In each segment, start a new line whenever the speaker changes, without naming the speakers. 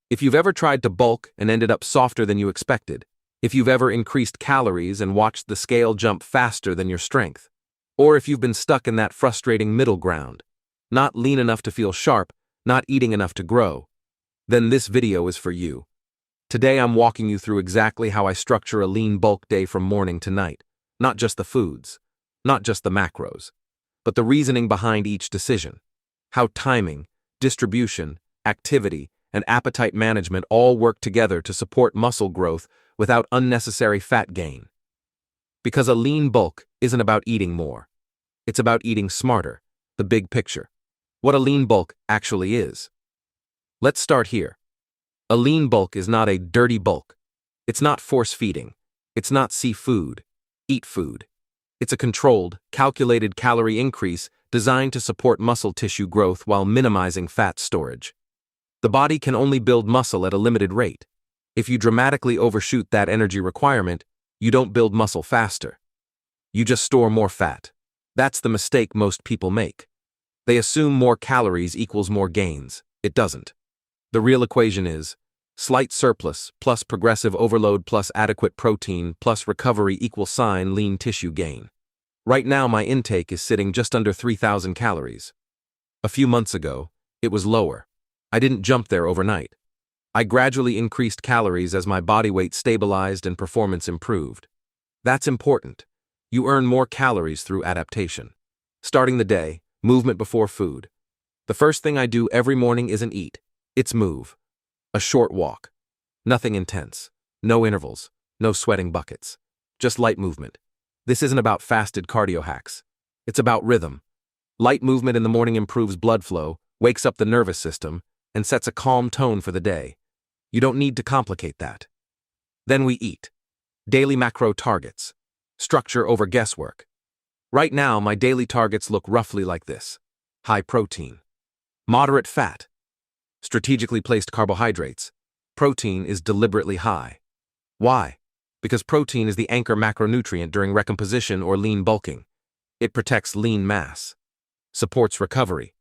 If you've ever tried to bulk and ended up softer than you expected, if you've ever increased calories and watched the scale jump faster than your strength, or if you've been stuck in that frustrating middle ground, not lean enough to feel sharp, not eating enough to grow, then this video is for you. Today I'm walking you through exactly how I structure a lean bulk day from morning to night. Not just the foods, not just the macros, but the reasoning behind each decision. How timing, distribution, activity, and appetite management all work together to support muscle growth without unnecessary fat gain. Because a lean bulk isn't about eating more. It's about eating smarter, the big picture. What a lean bulk actually is. Let's start here. A lean bulk is not a dirty bulk. It's not force feeding. It's not seafood. Eat food. It's a controlled, calculated calorie increase designed to support muscle tissue growth while minimizing fat storage. The body can only build muscle at a limited rate. If you dramatically overshoot that energy requirement, you don't build muscle faster. You just store more fat. That's the mistake most people make. They assume more calories equals more gains. It doesn't. The real equation is slight surplus plus progressive overload plus adequate protein plus recovery equals lean tissue gain. Right now my intake is sitting just under 3,000 calories. A few months ago, it was lower. I didn't jump there overnight. I gradually increased calories as my body weight stabilized and performance improved. That's important. You earn more calories through adaptation. Starting the day, movement before food. The first thing I do every morning isn't eat, it's move. A short walk. Nothing intense. No intervals. No sweating buckets. Just light movement. This isn't about fasted cardio hacks. It's about rhythm. Light movement in the morning improves blood flow, wakes up the nervous system, and sets a calm tone for the day. You don't need to complicate that. Then we eat. Daily macro targets. Structure over guesswork. Right now, my daily targets look roughly like this. High protein. Moderate fat. Strategically placed carbohydrates. Protein is deliberately high. Why? Because protein is the anchor macronutrient during recomposition or lean bulking. It protects lean mass, supports recovery,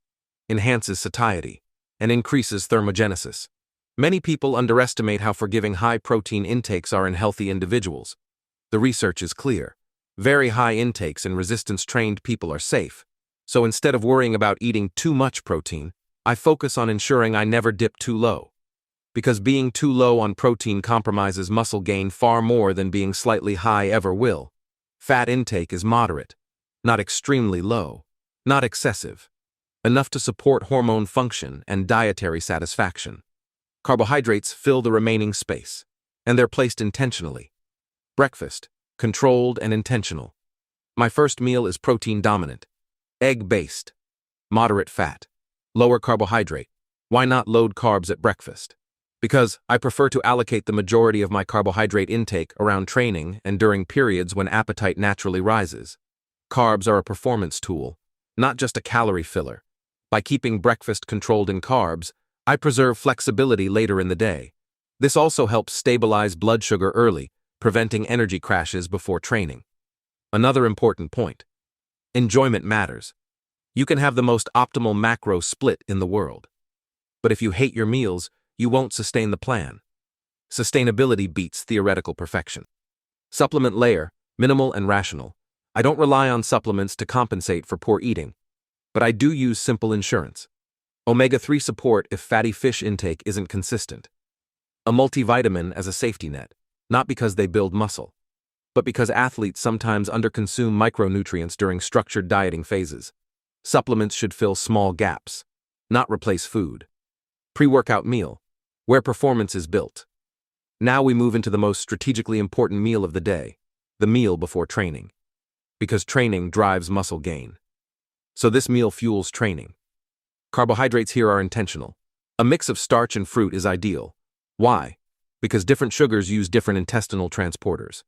enhances satiety, and increases thermogenesis. Many people underestimate how forgiving high protein intakes are in healthy individuals. The research is clear. Very high intakes in resistance-trained people are safe. So instead of worrying about eating too much protein, I focus on ensuring I never dip too low. Because being too low on protein compromises muscle gain far more than being slightly high ever will. Fat intake is moderate, not extremely low, not excessive, enough to support hormone function and dietary satisfaction. Carbohydrates fill the remaining space, and they're placed intentionally. Breakfast, controlled and intentional. My first meal is protein dominant, egg-based, moderate fat. Lower carbohydrate. Why not load carbs at breakfast? Because I prefer to allocate the majority of my carbohydrate intake around training and during periods when appetite naturally rises. Carbs are a performance tool, not just a calorie filler. By keeping breakfast controlled in carbs, I preserve flexibility later in the day. This also helps stabilize blood sugar early, preventing energy crashes before training. Another important point. Enjoyment matters. You can have the most optimal macro split in the world. But if you hate your meals, you won't sustain the plan. Sustainability beats theoretical perfection. Supplement layer, minimal and rational. I don't rely on supplements to compensate for poor eating, but I do use simple insurance. Omega-3 support if fatty fish intake isn't consistent. A multivitamin as a safety net, not because they build muscle, but because athletes sometimes underconsume micronutrients during structured dieting phases. Supplements should fill small gaps, not replace food. Pre-workout meal, where performance is built. Now we move into the most strategically important meal of the day, the meal before training. Because training drives muscle gain. So this meal fuels training. Carbohydrates here are intentional. A mix of starch and fruit is ideal. Why? Because different sugars use different intestinal transporters.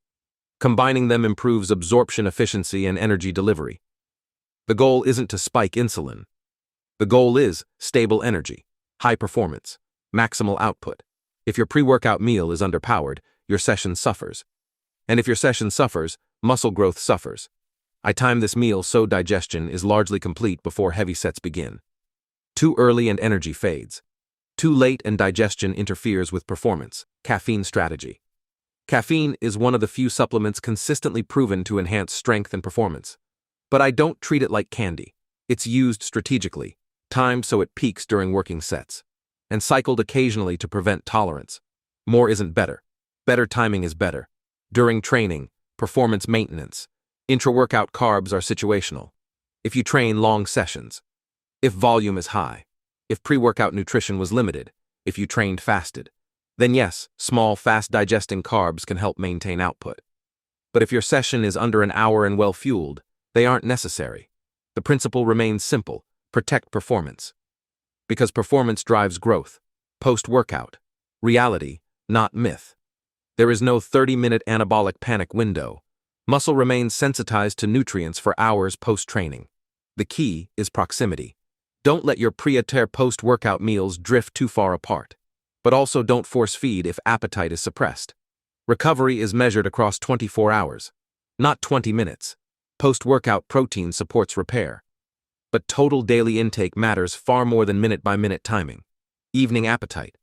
Combining them improves absorption efficiency and energy delivery. The goal isn't to spike insulin. The goal is stable energy, high performance, maximal output. If your pre-workout meal is underpowered, your session suffers. And if your session suffers, muscle growth suffers. I time this meal so digestion is largely complete before heavy sets begin. Too early and energy fades. Too late and digestion interferes with performance. Caffeine strategy. Caffeine is one of the few supplements consistently proven to enhance strength and performance. But I don't treat it like candy. It's used strategically, timed so it peaks during working sets, and cycled occasionally to prevent tolerance. More isn't better. Better timing is better. During training, performance maintenance, intra-workout carbs are situational. If you train long sessions, if volume is high, if pre-workout nutrition was limited, if you trained fasted, then yes, small, fast-digesting carbs can help maintain output. But if your session is under an hour and well-fueled, they aren't necessary. The principle remains simple: protect performance. Because performance drives growth. Post-workout. Reality, not myth. There is no 30-minute anabolic panic window. Muscle remains sensitized to nutrients for hours post-training. The key is proximity. Don't let your pre-a post-workout meals drift too far apart. But also don't force feed if appetite is suppressed. Recovery is measured across 24 hours, not 20 minutes. Post-workout protein supports repair. But total daily intake matters far more than minute-by-minute timing. Evening appetite.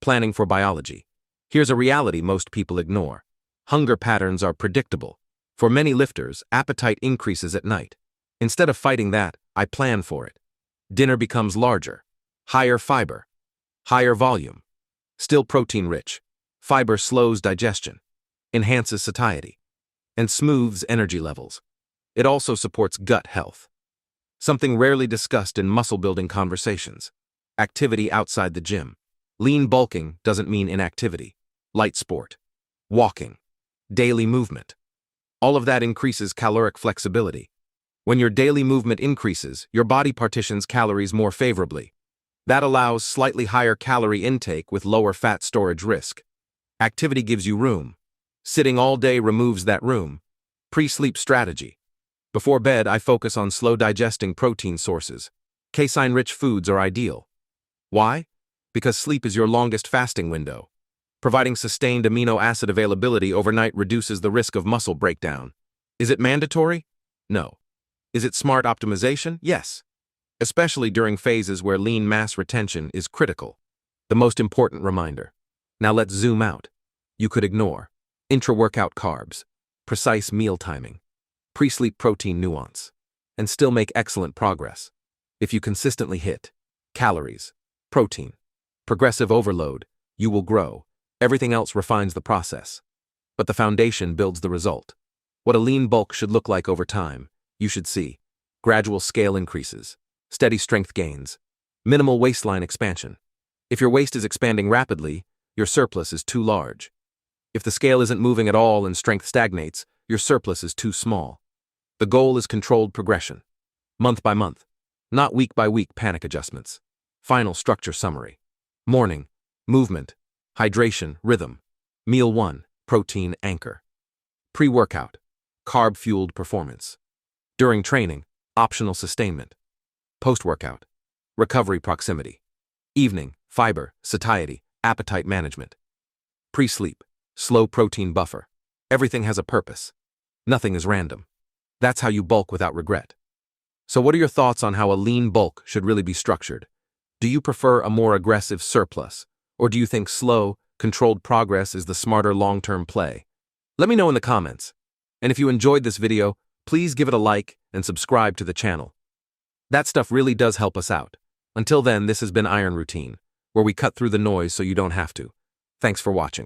Planning for biology. Here's a reality most people ignore. Hunger patterns are predictable. For many lifters, appetite increases at night. Instead of fighting that, I plan for it. Dinner becomes larger. Higher fiber. Higher volume. Still protein-rich. Fiber slows digestion, enhances satiety, and smooths energy levels. It also supports gut health. Something rarely discussed in muscle-building conversations. Activity outside the gym. Lean bulking doesn't mean inactivity. Light sport. Walking. Daily movement. All of that increases caloric flexibility. When your daily movement increases, your body partitions calories more favorably. That allows slightly higher calorie intake with lower fat storage risk. Activity gives you room. Sitting all day removes that room. Pre-sleep strategy. Before bed, I focus on slow-digesting protein sources. Casein-rich foods are ideal. Why? Because sleep is your longest fasting window. Providing sustained amino acid availability overnight reduces the risk of muscle breakdown. Is it mandatory? No. Is it smart optimization? Yes. Especially during phases where lean mass retention is critical. The most important reminder. Now let's zoom out. You could ignore intra-workout carbs, precise meal timing, pre-sleep protein nuance, and still make excellent progress. If you consistently hit calories, protein, progressive overload, you will grow. Everything else refines the process. But the foundation builds the result. What a lean bulk should look like over time, you should see gradual scale increases, steady strength gains, minimal waistline expansion. If your waist is expanding rapidly, your surplus is too large. If the scale isn't moving at all and strength stagnates, your surplus is too small. The goal is controlled progression, month by month, not week by week panic adjustments. Final structure summary. Morning, movement, hydration, rhythm. Meal 1, protein anchor. Pre-workout, carb-fueled performance. During training, optional sustainment. Post-workout, recovery proximity. Evening, fiber, satiety, appetite management. Pre-sleep, slow protein buffer. Everything has a purpose. Nothing is random. That's how you bulk without regret. So what are your thoughts on how a lean bulk should really be structured? Do you prefer a more aggressive surplus? Or do you think slow, controlled progress is the smarter long-term play? Let me know in the comments. And if you enjoyed this video, please give it a like and subscribe to the channel. That stuff really does help us out. Until then, this has been Iron Routine, where we cut through the noise so you don't have to. Thanks for watching.